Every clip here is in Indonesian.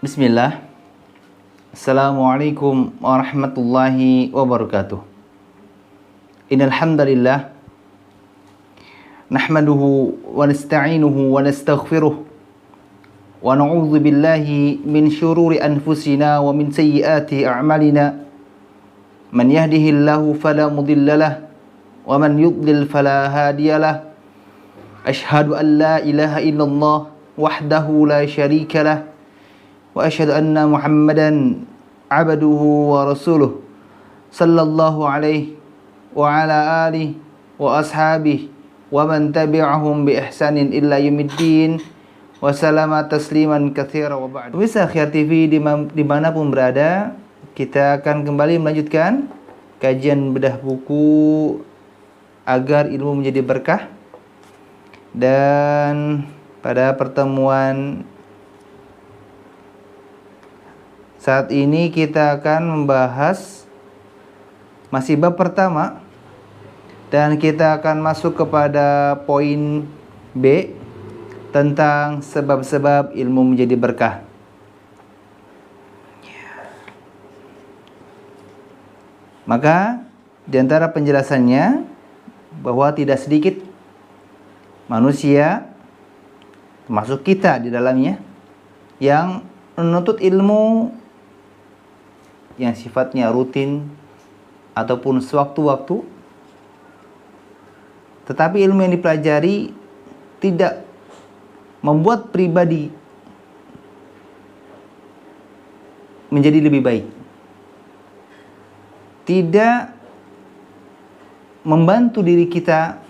Bismillah. Assalamualaikum warahmatullahi wabarakatuh. Innal hamdalillah nahmaduhu wa nasta'inuhu wa nastaghfiruh wa na'udzu billahi min syururi anfusina wa min sayyiati a'malina. Man yahdihillahu fala mudhillalah wa man yudlil fala hadiyalah. Asyhadu an la ilaha illallah wahdahu la syarikalah wa asyhadu anna Muhammadan abduhu wa rasuluh sallallahu alaihi wa ala alihi wa ashabihi wa man tabi'ahum bi ihsanin illa yaumiddin wa salama tasliman katsira wa ba'd. Pemirsa Akhyar TV dimanapun berada, kita akan kembali melanjutkan kajian bedah buku agar ilmu menjadi berkah. Dan pada pertemuan saat ini kita akan membahas masih bab pertama, dan kita akan masuk kepada poin B tentang sebab-sebab ilmu menjadi berkah. Maka di antara penjelasannya bahwa tidak sedikit manusia, termasuk kita di dalamnya, yang menuntut ilmu yang sifatnya rutin ataupun sewaktu-waktu, tetapi ilmu yang dipelajari tidak membuat pribadi menjadi lebih baik, tidak membantu diri kita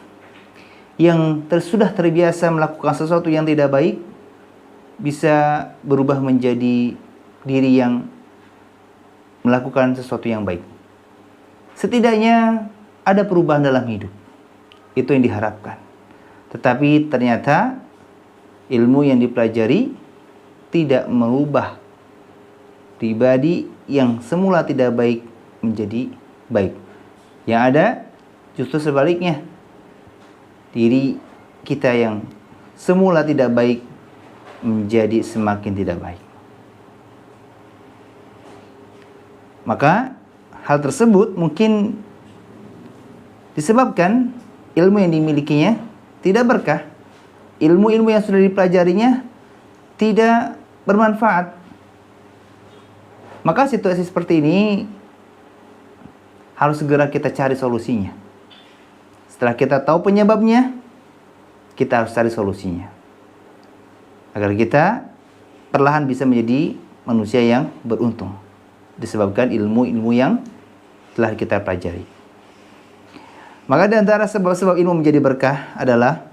yang sudah terbiasa melakukan sesuatu yang tidak baik bisa berubah menjadi diri yang melakukan sesuatu yang baik. Setidaknya ada perubahan dalam hidup. Itu yang diharapkan. Tetapi ternyata ilmu yang dipelajari tidak merubah pribadi yang semula tidak baik menjadi baik. Yang ada justru sebaliknya. Diri kita yang semula tidak baik menjadi semakin tidak baik. Maka hal tersebut mungkin disebabkan ilmu yang dimilikinya tidak berkah. Ilmu-ilmu yang sudah dipelajarinya tidak bermanfaat. Maka situasi seperti ini harus segera kita cari solusinya. Setelah kita tahu penyebabnya, kita harus cari solusinya, agar kita perlahan bisa menjadi manusia yang beruntung, disebabkan ilmu-ilmu yang telah kita pelajari. Maka di antara sebab-sebab ilmu menjadi berkah adalah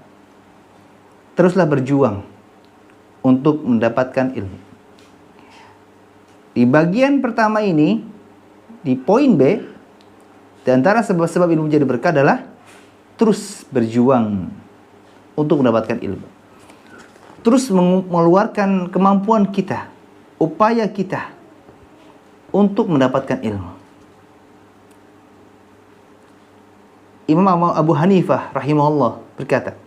teruslah berjuang untuk mendapatkan ilmu. Di bagian pertama ini, di poin B, di antara sebab-sebab ilmu menjadi berkah adalah terus berjuang untuk mendapatkan ilmu. Terus mengeluarkan kemampuan kita, upaya kita untuk mendapatkan ilmu. Imam Abu Hanifah rahimahullah berkata,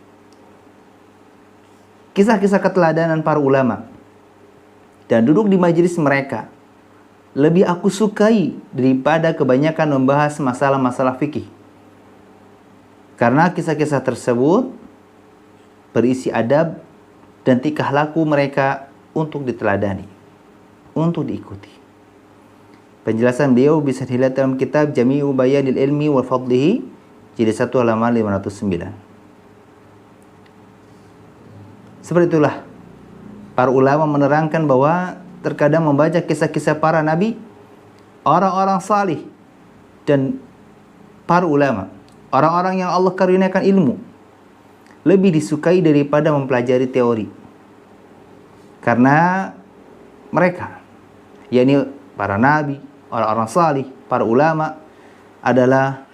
kisah-kisah keteladanan para ulama dan duduk di majelis mereka lebih aku sukai daripada kebanyakan membahas masalah-masalah fikih. Karena kisah-kisah tersebut berisi adab dan tingkah laku mereka untuk diteladani, untuk diikuti. Penjelasan beliau bisa dilihat dalam kitab Jami'u Bayanil Ilmi wa Fadlihi, jilid 1 halaman 509. Seperti itulah para ulama menerangkan bahwa terkadang membaca kisah-kisah para nabi, orang-orang salih, dan para ulama, orang-orang yang Allah karuniakan ilmu, lebih disukai daripada mempelajari teori. Karena mereka, yakni para nabi, orang-orang salih, para ulama, adalah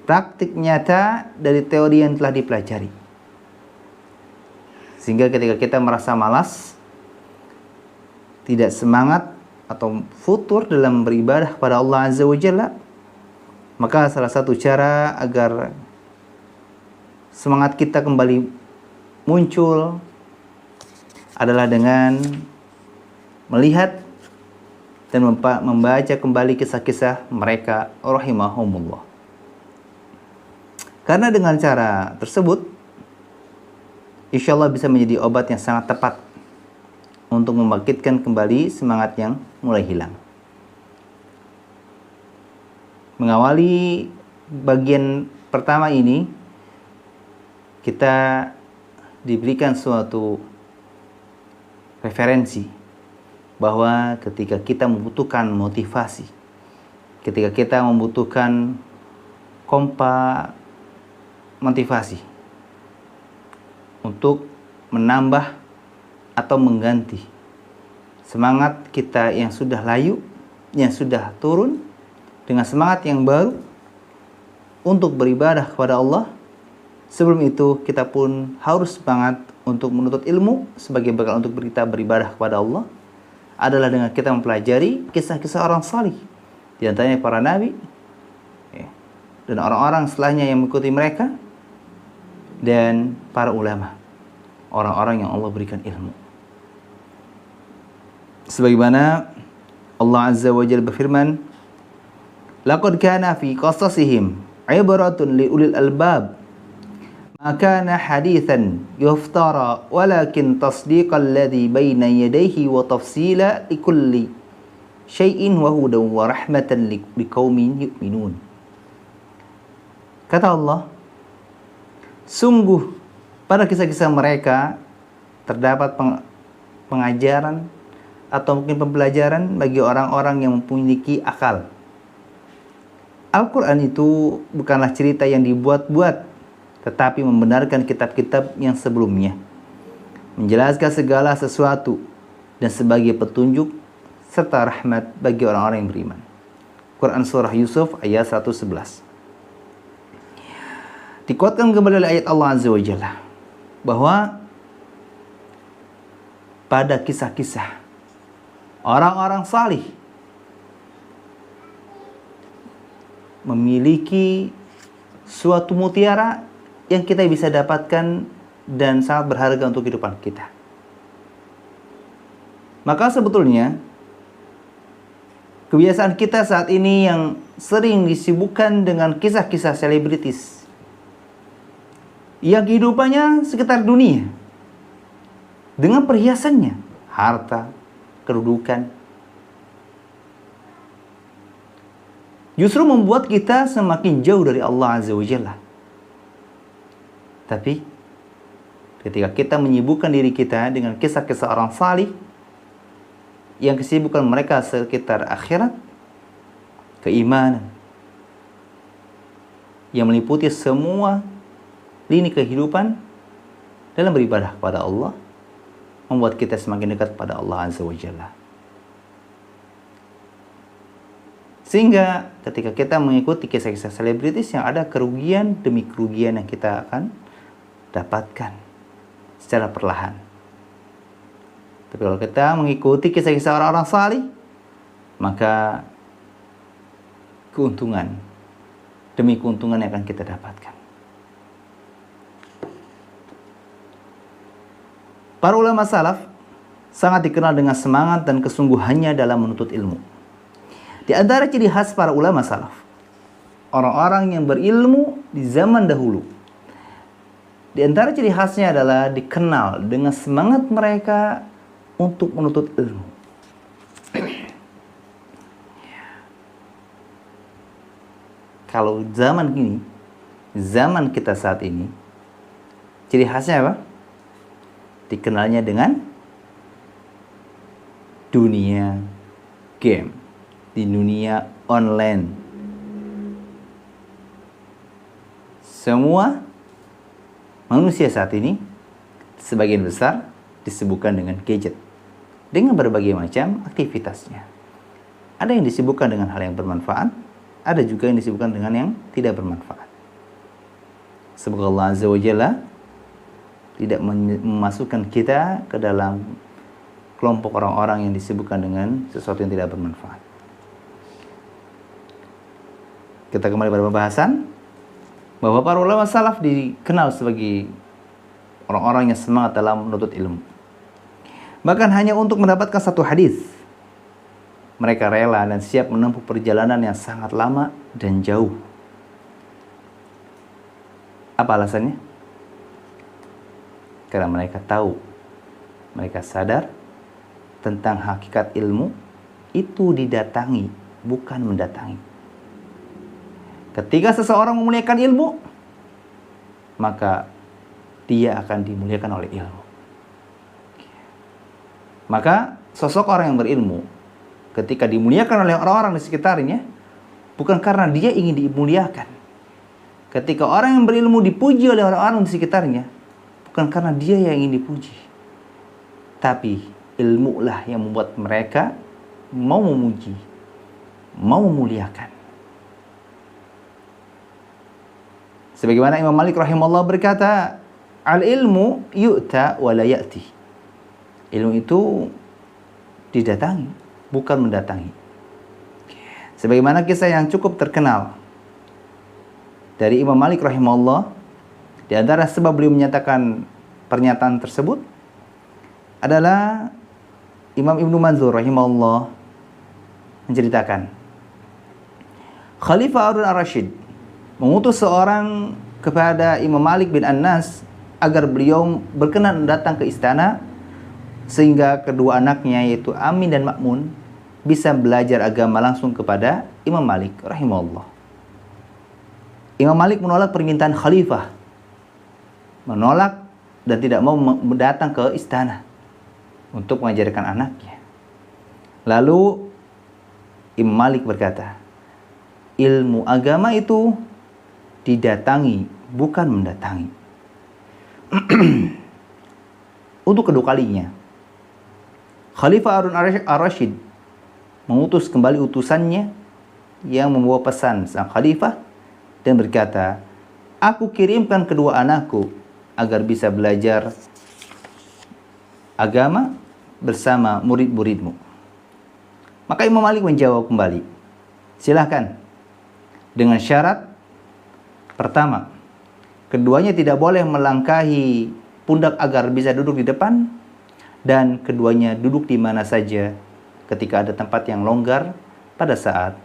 praktik nyata dari teori yang telah dipelajari. Sehingga ketika kita merasa malas, tidak semangat atau futur dalam beribadah kepada Allah Azza wa Jalla, maka salah satu cara agar semangat kita kembali muncul adalah dengan melihat dan membaca kembali kisah-kisah mereka rahimahumullah. Karena dengan cara tersebut insya Allah bisa menjadi obat yang sangat tepat untuk membangkitkan kembali semangat yang mulai hilang. Mengawali bagian pertama ini, kita diberikan suatu referensi bahwa ketika kita membutuhkan motivasi, ketika kita membutuhkan motivasi untuk menambah atau mengganti semangat kita yang sudah layu, yang sudah turun, dengan semangat yang baru untuk beribadah kepada Allah. Sebelum itu kita pun harus semangat untuk menuntut ilmu sebagai bekal untuk kita beribadah kepada Allah, adalah dengan kita mempelajari kisah-kisah orang salih, di antaranya para nabi dan orang-orang setelahnya yang mengikuti mereka, dan para ulama, orang-orang yang Allah berikan ilmu. Sebagaimana Allah Azza wa Jalla berfirman, laqad kana fi qasasihim ibratun li ulil albab ma kana hadithan yuftara walakin tasdiqal ladzi baina yadayhi wa tafsila likulli syai'in wa hudan wa rahmatan liqaumin yu'minun. Kata Allah, sungguh pada kisah-kisah mereka terdapat pengajaran atau mungkin pembelajaran bagi orang-orang yang memiliki akal. Al-Quran itu bukanlah cerita yang dibuat-buat, tetapi membenarkan kitab-kitab yang sebelumnya, menjelaskan segala sesuatu dan sebagai petunjuk serta rahmat bagi orang-orang yang beriman. Quran Surah Yusuf ayat 111. Dikuatkan kembali oleh ayat Allah Azza wa Jalla bahwa pada kisah-kisah orang-orang salih memiliki suatu mutiara yang kita bisa dapatkan dan sangat berharga untuk kehidupan kita. Maka sebetulnya kebiasaan kita saat ini yang sering disibukkan dengan kisah-kisah selebritis yang kehidupannya sekitar dunia, dengan perhiasannya, harta, kedudukan, justru membuat kita semakin jauh dari Allah Azza wa Jalla. Tapi ketika kita menyibukkan diri kita dengan kisah-kisah orang salih yang kesibukan mereka sekitar akhirat, keimanan yang meliputi semua lini kehidupan dalam beribadah kepada Allah, membuat kita semakin dekat pada Allah Azza wa Jalla. Sehingga ketika kita mengikuti kisah-kisah selebritis, yang ada kerugian demi kerugian yang kita akan dapatkan secara perlahan. Tapi kalau kita mengikuti kisah-kisah orang-orang salih, maka keuntungan demi keuntungan yang akan kita dapatkan. Para ulama salaf sangat dikenal dengan semangat dan kesungguhannya dalam menuntut ilmu. Di antara ciri khas para ulama salaf, orang-orang yang berilmu di zaman dahulu, di antara ciri khasnya adalah dikenal dengan semangat mereka untuk menuntut ilmu. Kalau zaman ini, zaman kita saat ini, ciri khasnya apa? Dikenalnya dengan dunia game, di dunia online. Semua manusia saat ini sebagian besar disibukkan dengan gadget, dengan berbagai macam aktivitasnya. Ada yang disibukkan dengan hal yang bermanfaat, ada juga yang disibukkan dengan yang tidak bermanfaat. Semoga Allah Azza wa Jalla tidak memasukkan kita ke dalam kelompok orang-orang yang disibukkan dengan sesuatu yang tidak bermanfaat. Kita kembali pada pembahasan bahwa para ulama salaf dikenal sebagai orang-orang yang semangat dalam menuntut ilmu. Bahkan hanya untuk mendapatkan satu hadis, mereka rela dan siap menempuh perjalanan yang sangat lama dan jauh. Apa alasannya? Karena mereka tahu, mereka sadar tentang hakikat ilmu itu didatangi, bukan mendatangi. Ketika seseorang memuliakan ilmu, maka dia akan dimuliakan oleh ilmu. Maka sosok orang yang berilmu ketika dimuliakan oleh orang-orang di sekitarnya, bukan karena dia ingin dimuliakan. Ketika orang yang berilmu dipuji oleh orang-orang di sekitarnya, bukan karena dia yang ingin dipuji, tapi ilmu lah yang membuat mereka mau memuji, mau memuliakan. Sebagaimana Imam Malik rahimahullah berkata, al-ilmu yu'ta wa la ya'ti. Ilmu itu didatangi, bukan mendatangi. Sebagaimana kisah yang cukup terkenal dari Imam Malik rahimahullah, di antara sebab beliau menyatakan pernyataan tersebut adalah Imam Ibnu Manzur rahimahullah menceritakan, Khalifah Harun ar-Rasyid mengutus seorang kepada Imam Malik bin An-Nas agar beliau berkenan datang ke istana, sehingga kedua anaknya yaitu Amin dan Ma'mun bisa belajar agama langsung kepada Imam Malik rahimahullah. Imam Malik menolak permintaan khalifah, menolak dan tidak mau datang ke istana untuk mengajarkan anaknya. Lalu Imam Malik berkata, ilmu agama itu didatangi, bukan mendatangi. Untuk kedua kalinya, Khalifah Harun ar-Rasyid mengutus kembali utusannya yang membawa pesan sang khalifah dan berkata, aku kirimkan kedua anakku agar bisa belajar agama bersama murid-muridmu. Maka Imam Malik menjawab kembali, silahkan, dengan syarat pertama, keduanya tidak boleh melangkahi pundak agar bisa duduk di depan, dan keduanya duduk di mana saja ketika ada tempat yang longgar pada saat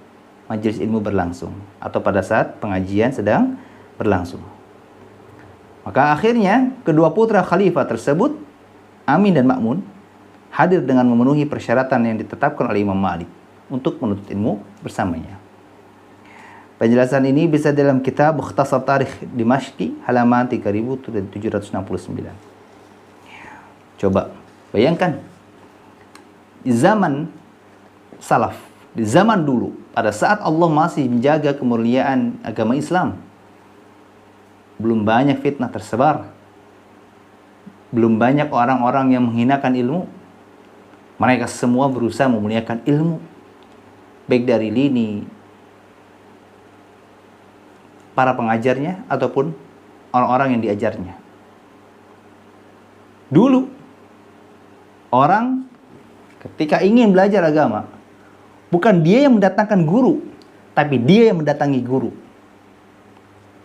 majelis ilmu berlangsung atau pada saat pengajian sedang berlangsung. Maka akhirnya kedua putra khalifah tersebut, Amin dan Ma'mun, hadir dengan memenuhi persyaratan yang ditetapkan oleh Imam Malik untuk menuntut ilmu bersamanya. Penjelasan ini bisa dalam kitab Mukhtasar Tarikh Dimashqi halaman 3769. Coba bayangkan, di zaman salaf, di zaman dulu, pada saat Allah masih menjaga kemuliaan agama Islam, belum banyak fitnah tersebar, belum banyak orang-orang yang menghinakan ilmu. Mereka semua berusaha memuliakan ilmu, baik dari lini para pengajarnya ataupun orang-orang yang diajarnya. Dulu orang ketika ingin belajar agama, bukan dia yang mendatangkan guru, tapi dia yang mendatangi guru.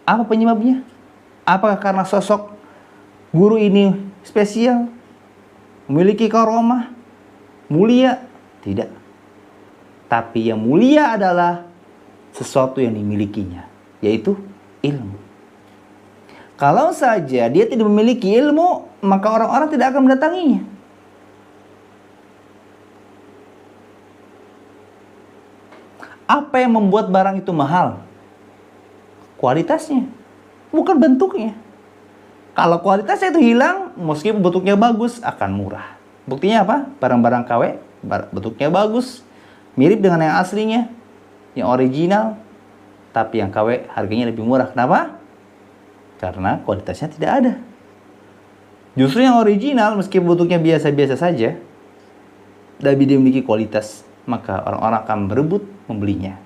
Apa penyebabnya? Apakah karena sosok guru ini spesial, memiliki karomah, mulia? Tidak. Tapi yang mulia adalah sesuatu yang dimilikinya, yaitu ilmu. Kalau saja dia tidak memiliki ilmu, maka orang-orang tidak akan mendatanginya. Apa yang membuat barang itu mahal? Kualitasnya, bukan bentuknya. Kalau kualitasnya itu hilang, meskipun bentuknya bagus, akan murah. Buktinya apa? Barang-barang KW, bentuknya bagus, mirip dengan yang aslinya, yang original, tapi yang KW harganya lebih murah. Kenapa? Karena kualitasnya tidak ada. Justru yang original, meskipun bentuknya biasa-biasa saja, tapi dia memiliki kualitas, maka orang-orang akan berebut membelinya,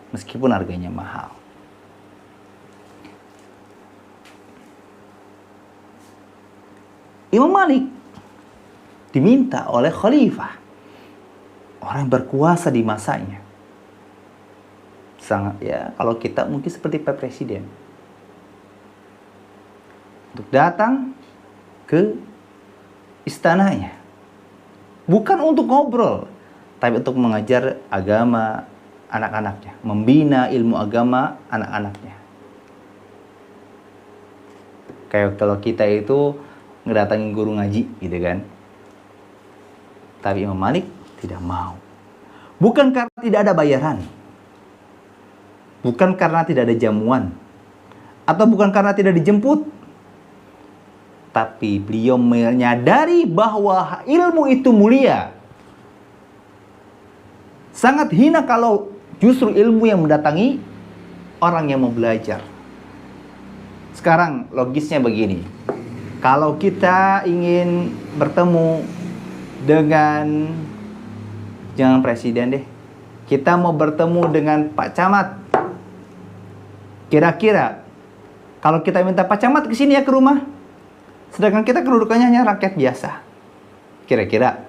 meskipun harganya mahal. Imam Malik diminta oleh khalifah, orang yang berkuasa di masanya. Sangat, ya, kalau kita mungkin seperti Pak Presiden, untuk datang ke istananya Bukan untuk ngobrol, tapi untuk mengajar agama anak-anaknya, membina ilmu agama anak-anaknya. Kayak kalau kita itu ngedatangin guru ngaji gitu kan. Tapi Imam Malik tidak mau. Bukan karena tidak ada bayaran. Bukan karena tidak ada jamuan. Atau bukan karena tidak dijemput. Tapi beliau menyadari bahwa ilmu itu mulia. Sangat hina kalau justru ilmu yang mendatangi orang yang mau belajar. Sekarang logisnya begini. Kalau kita ingin bertemu dengan, jangan presiden deh, kita mau bertemu dengan Pak Camat. Kira-kira kalau kita minta Pak Camat ke sini ya ke rumah, sedangkan kita kedudukannya hanya rakyat biasa, kira-kira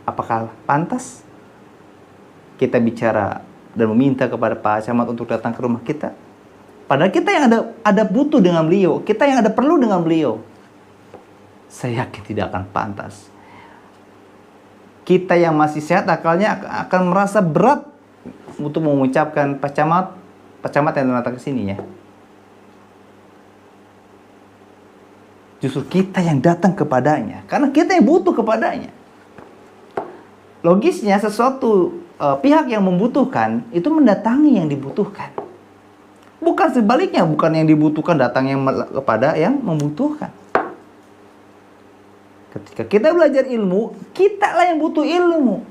apakah pantas kita bicara dan meminta kepada Pak Camat untuk datang ke rumah kita? Padahal kita yang ada butuh dengan beliau, kita yang ada perlu dengan beliau. Saya yakin tidak akan pantas. Kita yang masih sehat akalnya akan merasa berat untuk mengucapkan Pak Camat yang datang ke sini ya. Justru kita yang datang kepadanya, karena kita yang butuh kepadanya. Logisnya sesuatu pihak yang membutuhkan itu mendatangi yang dibutuhkan. Bukan sebaliknya, bukan yang dibutuhkan datang kepada yang membutuhkan. Ketika kita belajar ilmu, kita lah yang butuh ilmu.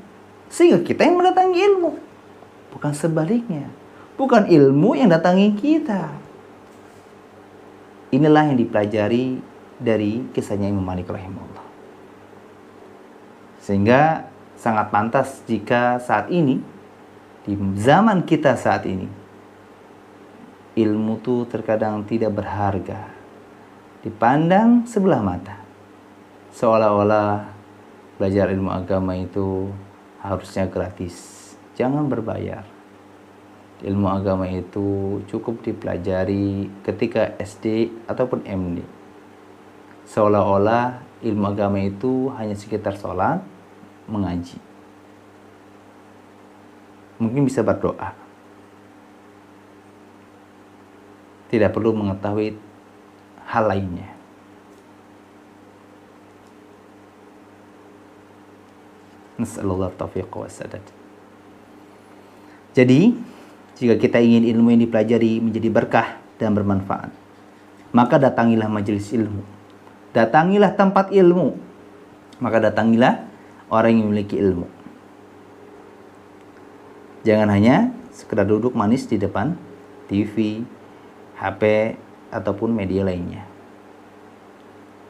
Sehingga kita yang mendatangi ilmu. Bukan sebaliknya. Bukan ilmu yang datangi kita. Inilah yang dipelajari dari kisahnya Imam Malik rahimahullah. Sehingga sangat pantas jika saat ini, di zaman kita saat ini, ilmu itu terkadang tidak berharga. Dipandang sebelah mata. Seolah-olah belajar ilmu agama itu harusnya gratis. Jangan berbayar. Ilmu agama itu cukup dipelajari ketika SD ataupun MD. Seolah-olah ilmu agama itu hanya sekitar sholat, mengaji. Mungkin bisa berdoa. Tidak perlu mengetahui hal lainnya. Nasallallahu taufiq wa sadad. Jadi, jika kita ingin ilmu yang dipelajari menjadi berkah dan bermanfaat, maka datangilah majelis ilmu. Datangilah tempat ilmu. Maka datangilah orang yang memiliki ilmu. Jangan hanya sekedar duduk manis di depan TV, HP, ataupun media lainnya.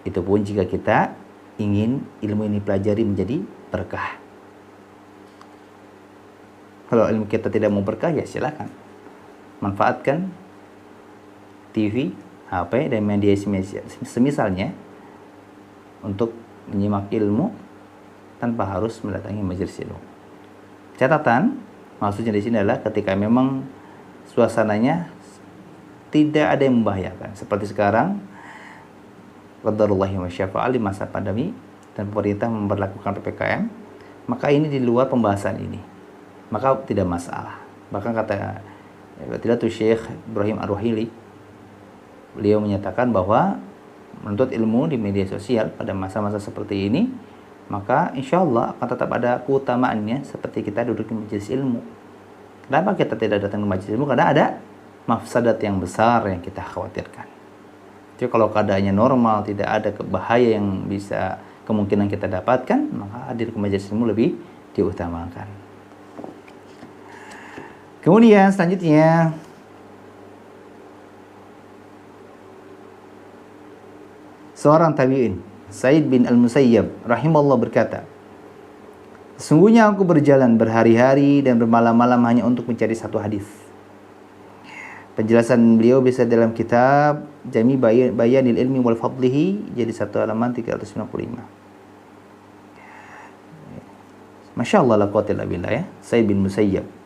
Itu pun jika kita ingin ilmu ini pelajari menjadi berkah. Kalau ilmu kita tidak mau berkah, ya silakan manfaatkan TV, HP, dan media semisalnya untuk menyimak ilmu tanpa harus mendatangi majelis ilmu. Catatan, maksudnya di sini adalah ketika memang suasananya tidak ada yang membahayakan. Seperti sekarang, qadarullah wa syafa'al, di masa pandemi dan pemerintah memberlakukan PPKM, maka ini di luar pembahasan ini. Maka tidak masalah. Bahkan kata Fadilatul Syekh Ibrahim Ar-Ruhaili, beliau menyatakan bahwa menuntut ilmu di media sosial pada masa-masa seperti ini, maka insya Allah akan tetap ada keutamaannya seperti kita duduk di majelis ilmu. Kenapa kita tidak datang ke majelis ilmu? Karena ada mafsadat yang besar yang kita khawatirkan. Jadi kalau keadaannya normal, tidak ada bahaya yang bisa kemungkinan kita dapatkan, maka hadir ke majelis ilmu lebih diutamakan. Kemudian selanjutnya, seorang tabi'in, Sa'id bin Al-Musayyab rahimahullah berkata, sesungguhnya aku berjalan berhari-hari dan bermalam-malam hanya untuk mencari satu hadis. Penjelasan beliau bisa dalam kitab Jami Bayanil Ilmi wal Fadlihi, jadi 1 halaman 395. Masya Allah la quwwata illa billah ya. Sa'id bin Musayyab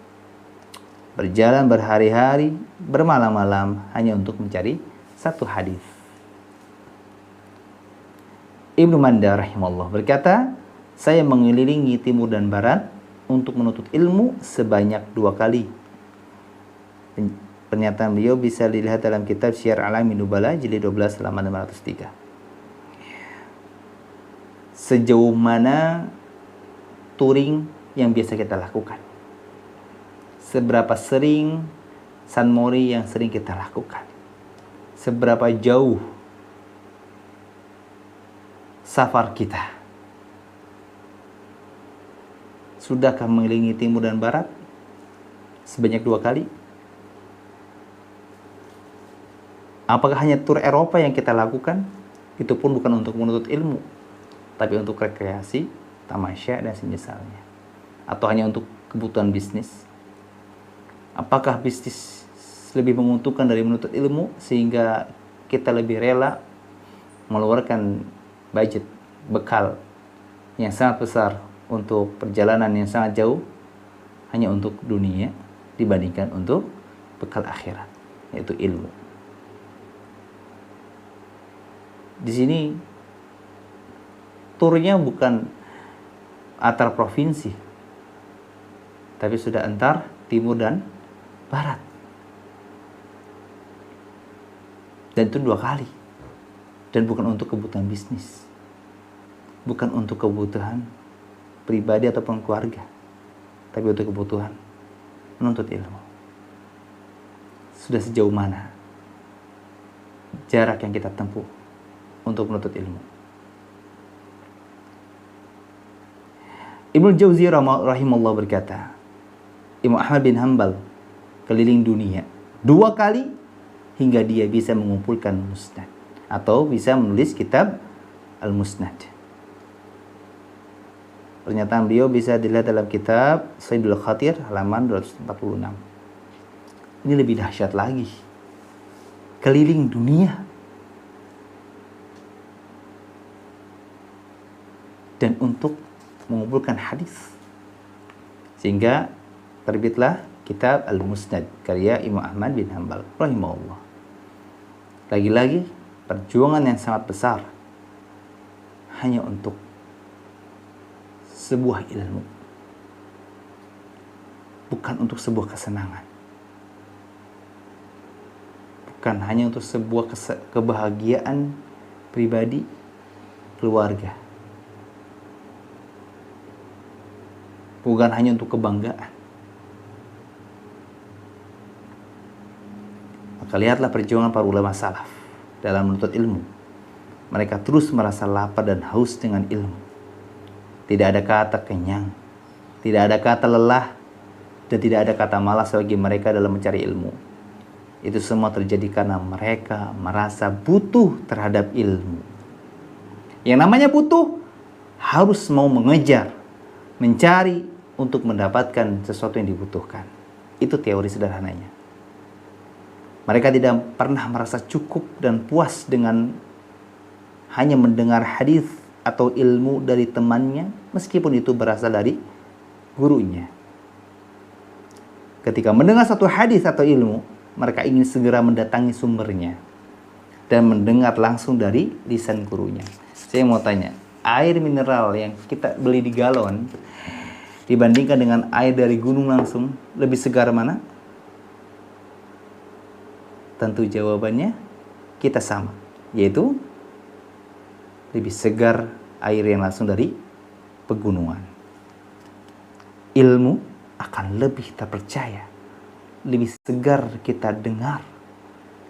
berjalan berhari-hari, bermalam-malam hanya untuk mencari satu hadis. Ibnu Manda rahimahullah berkata, Saya mengelilingi timur dan barat untuk menuntut ilmu sebanyak 2 kali. Pernyataan beliau bisa dilihat dalam kitab Syiar A'lamin Nubala jilid 12 halaman 503. Sejauh mana touring yang biasa kita lakukan? Seberapa sering San Mori yang sering kita lakukan? Seberapa jauh safar kita? Sudahkah mengelilingi timur dan barat sebanyak 2 kali? Apakah hanya tur Eropa yang kita lakukan? Itu pun bukan untuk menuntut ilmu, tapi untuk rekreasi, tamasya, dan semisalnya. Atau hanya untuk kebutuhan bisnis? Apakah bisnis lebih menguntungkan dari menuntut ilmu, sehingga kita lebih rela mengeluarkan budget, bekal yang sangat besar untuk perjalanan yang sangat jauh hanya untuk dunia dibandingkan untuk bekal akhirat, yaitu ilmu. Di sini turnya bukan antar provinsi, tapi sudah antar timur dan barat. Dan itu 2 kali. Dan bukan untuk kebutuhan bisnis, bukan untuk kebutuhan pribadi ataupun keluarga, tapi untuk kebutuhan menuntut ilmu. Sudah sejauh mana jarak yang kita tempuh untuk menuntut ilmu? Ibnu Jauzi rahimahullah berkata, Imam Ahmad bin Hanbal keliling dunia 2 kali hingga dia bisa mengumpulkan musnad atau bisa menulis kitab Al-Musnad. Pernyataan beliau bisa dilihat dalam kitab Saidul Khatir halaman 246. Ini lebih dahsyat lagi. Keliling dunia. Dan untuk mengumpulkan hadis. Sehingga terbitlah kitab Al-Musnad karya Imam Ahmad bin Hanbal rahimahullah. Lagi-lagi perjuangan yang sangat besar hanya untuk sebuah ilmu, bukan untuk sebuah kesenangan, bukan hanya untuk sebuah kebahagiaan pribadi, keluarga, bukan hanya untuk kebanggaan. Maka lihatlah perjuangan para ulama salaf dalam menuntut ilmu. Mereka terus merasa lapar dan haus dengan ilmu. Tidak ada kata kenyang, tidak ada kata lelah, dan tidak ada kata malas bagi mereka dalam mencari ilmu. Itu semua terjadi karena mereka merasa butuh terhadap ilmu. Yang namanya butuh, harus mau mengejar, mencari untuk mendapatkan sesuatu yang dibutuhkan. Itu teori sederhananya. Mereka tidak pernah merasa cukup dan puas dengan hanya mendengar hadis atau ilmu dari temannya, meskipun itu berasal dari gurunya. Ketika mendengar satu hadis atau ilmu, mereka ingin segera mendatangi sumbernya dan mendengar langsung dari lisan gurunya. Saya mau tanya, air mineral yang kita beli di galon dibandingkan dengan air dari gunung langsung, lebih segar mana? Tentu jawabannya kita sama, yaitu lebih segar air yang langsung dari pegunungan. Ilmu akan lebih terpercaya, lebih segar kita dengar,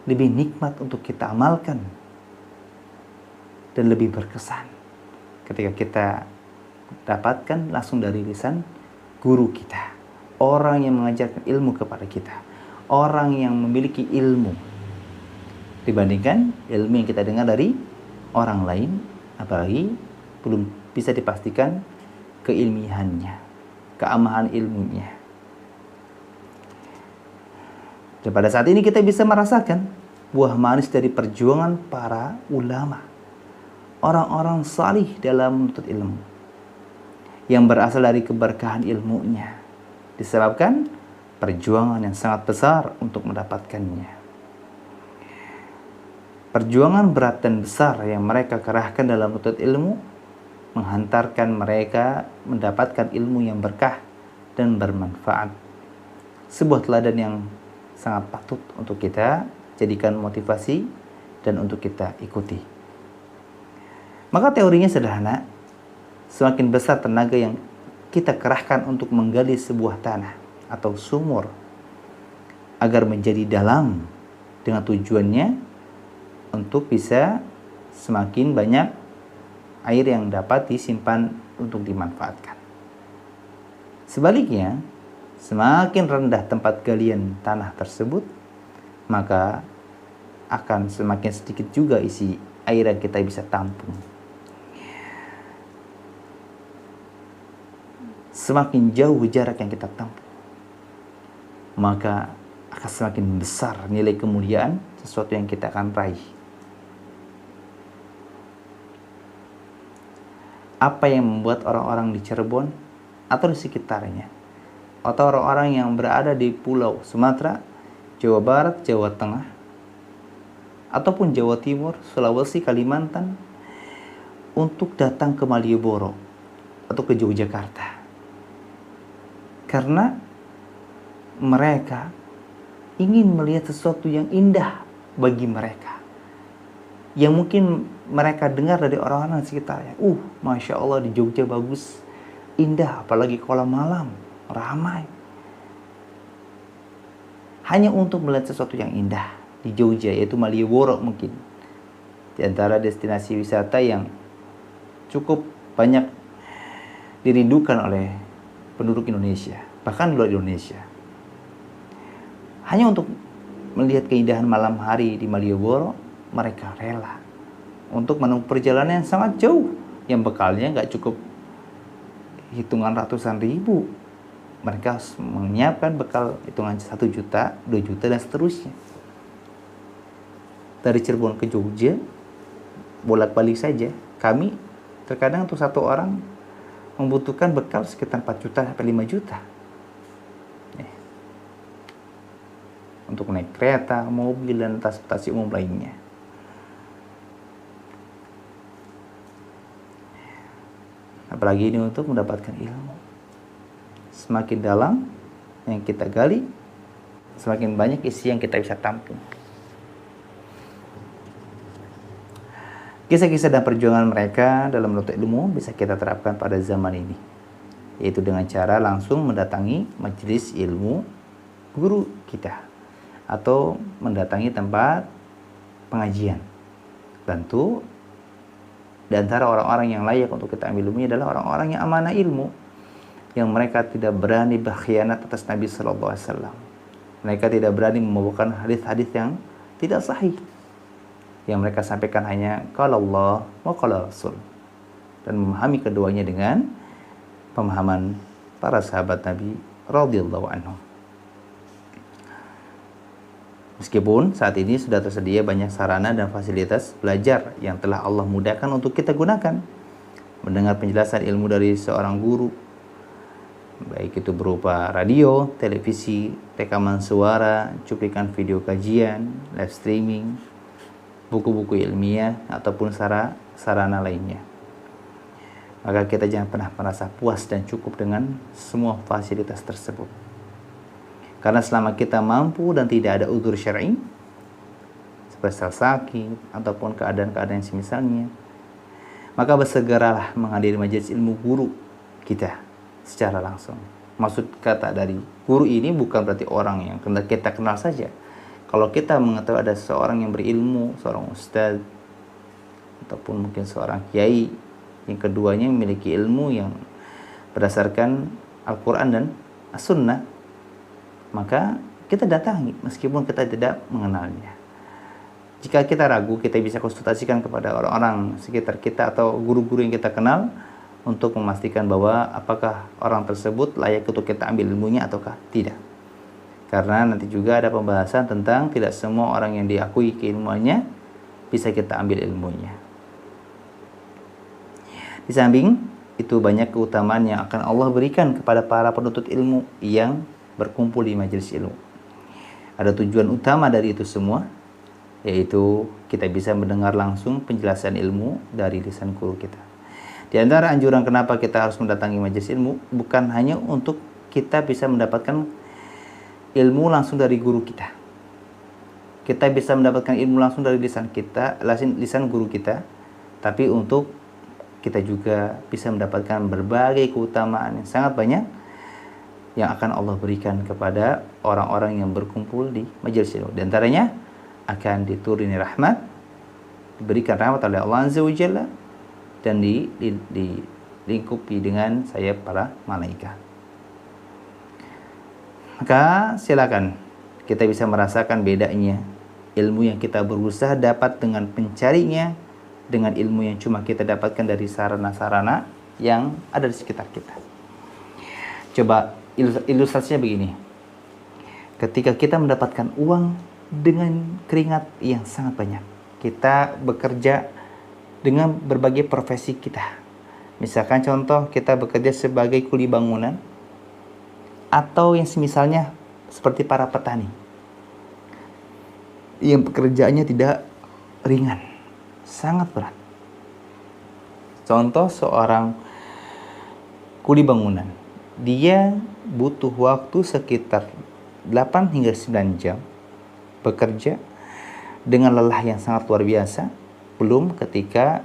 lebih nikmat untuk kita amalkan, dan lebih berkesan ketika kita dapatkan langsung dari lisan guru kita, orang yang mengajarkan ilmu kepada kita, orang yang memiliki ilmu, dibandingkan ilmu yang kita dengar dari orang lain, apalagi belum bisa dipastikan keilmiahannya, keamahan ilmunya. Dan pada saat ini kita bisa merasakan buah manis dari perjuangan para ulama, orang-orang salih dalam menuntut ilmu, yang berasal dari keberkahan ilmunya, disebabkan perjuangan yang sangat besar untuk mendapatkannya. Perjuangan berat dan besar yang mereka kerahkan dalam menuntut ilmu menghantarkan mereka mendapatkan ilmu yang berkah dan bermanfaat. Sebuah teladan yang sangat patut untuk kita jadikan motivasi dan untuk kita ikuti. Maka teorinya sederhana, semakin besar tenaga yang kita kerahkan untuk menggali sebuah tanah atau sumur agar menjadi dalam dengan tujuannya untuk bisa semakin banyak air yang dapat disimpan untuk dimanfaatkan. Sebaliknya, semakin rendah tempat galian tanah tersebut, maka akan semakin sedikit juga isi air yang kita bisa tampung. Semakin jauh jarak yang kita tampung, maka akan semakin besar nilai kemuliaan sesuatu yang kita akan raih. Apa yang membuat orang-orang di Cirebon atau di sekitarnya, atau orang-orang yang berada di Pulau Sumatera, Jawa Barat, Jawa Tengah, ataupun Jawa Timur, Sulawesi, Kalimantan, untuk datang ke Malioboro atau ke Yogyakarta? Karena mereka ingin melihat sesuatu yang indah bagi mereka, yang mungkin mereka dengar dari orang-orang di sekitarnya. Masya Allah, di Jogja bagus, indah, apalagi kalau malam ramai. Hanya untuk melihat sesuatu yang indah di Jogja, yaitu Malioboro, mungkin di antara destinasi wisata yang cukup banyak dirindukan oleh penduduk Indonesia, bahkan luar Indonesia. Hanya untuk melihat keindahan malam hari di Malioboro, mereka rela untuk menempuh perjalanan yang sangat jauh, yang bekalnya nggak cukup hitungan ratusan ribu. Mereka harus menyiapkan bekal hitungan 1 juta, 2 juta, dan seterusnya. Dari Cirebon ke Jogja, bolak-balik saja, kami terkadang untuk satu orang membutuhkan bekal sekitar 4 juta sampai 5 juta. Untuk naik kereta, mobil, dan transportasi umum lainnya. Apalagi ini untuk mendapatkan ilmu. Semakin dalam yang kita gali, semakin banyak isi yang kita bisa tampung. Kisah-kisah dan perjuangan mereka dalam menuntut ilmu bisa kita terapkan pada zaman ini, yaitu dengan cara langsung mendatangi majelis ilmu guru kita, atau mendatangi tempat pengajian. Tentu di antara orang-orang yang layak untuk kita ambil ilmunya adalah orang-orang yang amanah ilmu, yang mereka tidak berani berkhianat atas Nabi Sallallahu Alaihi Wasallam. Mereka tidak berani membawakan hadis-hadis yang tidak sahih. Yang mereka sampaikan hanya qala Allah wa qala Rasul, dan memahami keduanya dengan pemahaman para sahabat Nabi radhiyallahu anhum. Meskipun saat ini sudah tersedia banyak sarana dan fasilitas belajar yang telah Allah mudahkan untuk kita gunakan, mendengar penjelasan ilmu dari seorang guru, baik itu berupa radio, televisi, rekaman suara, cuplikan video kajian, live streaming, buku-buku ilmiah, ataupun sarana lainnya. Maka kita jangan pernah merasa puas dan cukup dengan semua fasilitas tersebut. Karena selama kita mampu dan tidak ada udzur syar'i, seperti sakit ataupun keadaan-keadaan yang semisalnya, maka bersegeralah menghadiri majelis ilmu guru kita secara langsung. Maksud kata dari guru ini bukan berarti orang yang kita kenal saja. Kalau kita mengetahui ada seorang yang berilmu, seorang ustadz, ataupun mungkin seorang kiai, yang keduanya memiliki ilmu yang berdasarkan Al-Quran dan As-Sunnah, maka kita datangi meskipun kita tidak mengenalnya. Jika kita ragu, kita bisa konsultasikan kepada orang-orang sekitar kita atau guru-guru yang kita kenal untuk memastikan bahwa apakah orang tersebut layak untuk kita ambil ilmunya ataukah tidak. Karena nanti juga ada pembahasan tentang tidak semua orang yang diakui keilmuannya bisa kita ambil ilmunya. Di samping itu banyak keutamaan yang akan Allah berikan kepada para penuntut ilmu yang berkumpul di majelis ilmu. Ada tujuan utama dari itu semua, yaitu kita bisa mendengar langsung penjelasan ilmu dari lisan guru kita. Di antara anjuran kenapa kita harus mendatangi majelis ilmu, bukan hanya untuk kita bisa mendapatkan ilmu langsung dari guru kita. Kita bisa mendapatkan ilmu langsung dari lisan kita, lisan guru kita, tapi untuk kita juga bisa mendapatkan berbagai keutamaan yang sangat banyak yang akan Allah berikan kepada orang-orang yang berkumpul di majelis ilmu. Di antaranya akan dituruni rahmat, diberikan rahmat oleh Allah Azza wa Jalla, dan dilingkupi dengan sayap para malaikat. Maka silakan kita bisa merasakan bedanya ilmu yang kita berusaha dapat dengan pencarinya dengan ilmu yang cuma kita dapatkan dari sarana-sarana yang ada di sekitar kita. Coba ilustrasinya begini. Ketika kita mendapatkan uang dengan keringat yang sangat banyak, kita bekerja dengan berbagai profesi kita. Misalkan contoh, kita bekerja sebagai kuli bangunan, atau yang semisalnya seperti para petani yang pekerjaannya tidak ringan, sangat berat. Contoh seorang kuli bangunan, dia butuh waktu sekitar 8 hingga 9 jam bekerja dengan lelah yang sangat luar biasa, belum ketika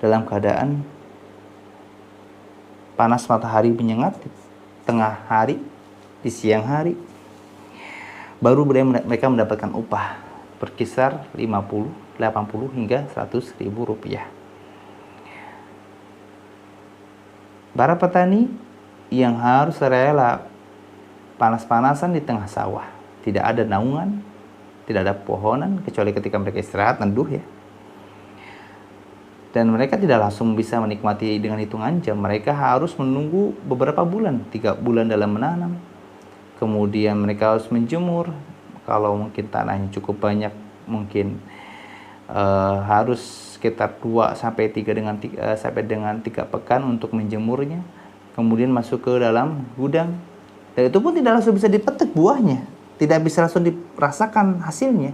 dalam keadaan panas matahari menyengat di tengah hari, di siang hari, baru mereka mendapatkan upah berkisar 50, 80 hingga 100 ribu rupiah. Para petani yang harus rela panas-panasan di tengah sawah, tidak ada naungan, tidak ada pohonan kecuali ketika mereka istirahat neduh ya. Dan mereka tidak langsung bisa menikmati dengan hitungan jam. Mereka harus menunggu beberapa bulan, 3 bulan dalam menanam. Kemudian mereka harus menjemur. Kalau mungkin tanahnya cukup banyak, mungkin harus sekitar 2 sampai 3 pekan untuk menjemurnya. Kemudian masuk ke dalam gudang. Dan itu pun tidak langsung bisa dipetik buahnya, tidak bisa langsung dirasakan hasilnya.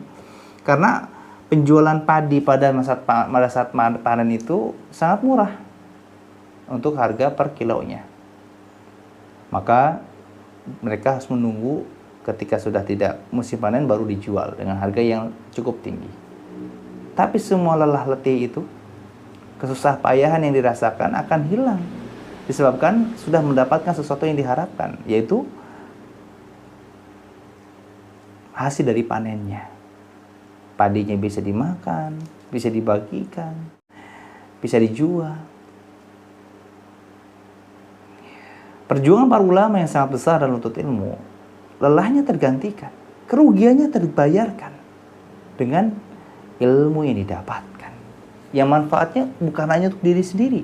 Karena penjualan padi pada saat panen itu sangat murah untuk harga per kilonya. Maka mereka harus menunggu ketika sudah tidak musim panen baru dijual dengan harga yang cukup tinggi. Tapi semua lelah letih itu, kesusah payahan yang dirasakan akan hilang disebabkan sudah mendapatkan sesuatu yang diharapkan, yaitu hasil dari panennya. Padinya bisa dimakan, bisa dibagikan, bisa dijual. Perjuangan para ulama yang sangat besar dalam menuntut ilmu, lelahnya tergantikan, kerugiannya terbayarkan dengan ilmu yang didapatkan. Yang manfaatnya bukan hanya untuk diri sendiri,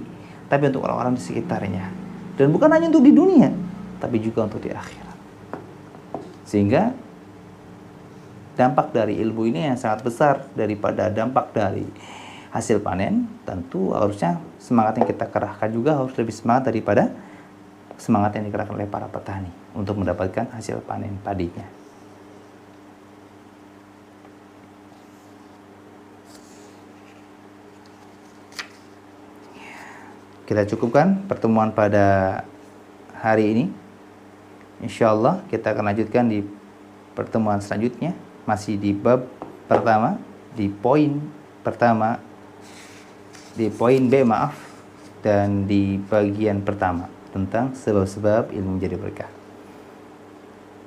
tapi untuk orang-orang di sekitarnya. Dan bukan hanya untuk di dunia, tapi juga untuk di akhirat. Sehingga dampak dari ilmu ini yang sangat besar daripada dampak dari hasil panen. Tentu harusnya semangat yang kita kerahkan juga harus lebih semangat daripada semangat yang dikerahkan oleh para petani untuk mendapatkan hasil panen padinya. Kita cukupkan pertemuan pada hari ini. Insya Allah kita akan lanjutkan di pertemuan selanjutnya, masih di bab pertama, di poin pertama, di poin B dan di bagian pertama tentang sebab-sebab ilmu menjadi berkah.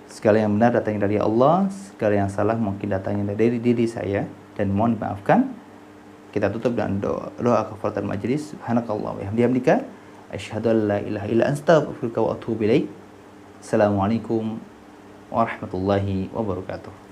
Segala yang benar datangnya dari Allah, segala yang salah mungkin datangnya dari diri saya, dan mohon dimaafkan. Kita tutup dengan doa kafaratul majlis. Subhanakallah wa bihamdika asyhadu an la ilaha illa anta astaghfiruka wa atubu ilaik. Assalamualaikum warahmatullahi wabarakatuh.